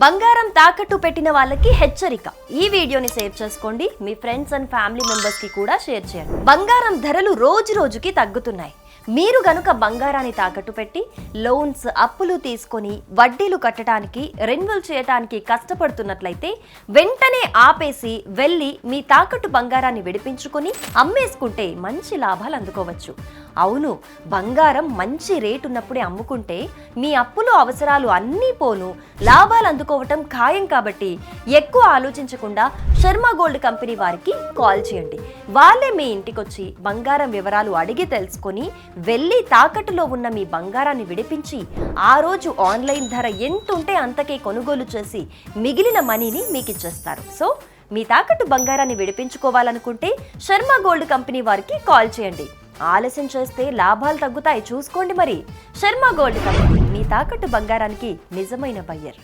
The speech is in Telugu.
బంగారం తాకట్టు పెట్టిన వాళ్ళకి హెచ్చరిక. ఈ వీడియోని సేవ్ చేసుకోండి, మీ ఫ్రెండ్స్ అండ్ ఫ్యామిలీ మెంబర్స్ కి కూడా షేర్ చేయండి. బంగారం ధరలు రోజు రోజుకి తగ్గుతున్నాయి. మీరు గనుక బంగారాన్ని తాకట్టు పెట్టి లోన్స్ అప్పులు తీసుకొని వడ్డీలు కట్టడానికి రెన్యువల్ చేయడానికి కష్టపడుతున్నట్లయితే వెంటనే ఆపేసి వెళ్ళి మీ తాకట్టు బంగారాన్ని విడిపించుకొని అమ్మేసుకుంటే మంచి లాభాలు అందుకోవచ్చు. అవును, బంగారం మంచి రేటు ఉన్నప్పుడే అమ్ముకుంటే మీ అప్పులు అవసరాలు అన్నీ పోను లాభాలు అందుకోవటం ఖాయం. కాబట్టి ఎక్కువ ఆలోచించకుండా శర్మ గోల్డ్ కంపెనీ వారికి కాల్ చేయండి. వాళ్ళే మీ ఇంటికొచ్చి బంగారం వివరాలు అడిగి తెలుసుకొని వెళ్ళి తాకట్టులో ఉన్న మీ బంగారాన్ని విడిపించి ఆ రోజు ఆన్లైన్ ధర ఎంత ఉంటే అంతకే కొనుగోలు చేసి మిగిలిన మనీని మీకు ఇచ్చేస్తారు. సో మీ తాకట్టు బంగారాన్ని విడిపించుకోవాలనుకుంటే శర్మ గోల్డ్ కంపెనీ వారికి కాల్ చేయండి. ఆలస్యం చేస్తే లాభాలు తగ్గుతాయి, చూసుకోండి మరి. శర్మ గోల్డ్ కంపెనీ మీ తాకట్టు బంగారానికి నిజమైన బయ్యర్.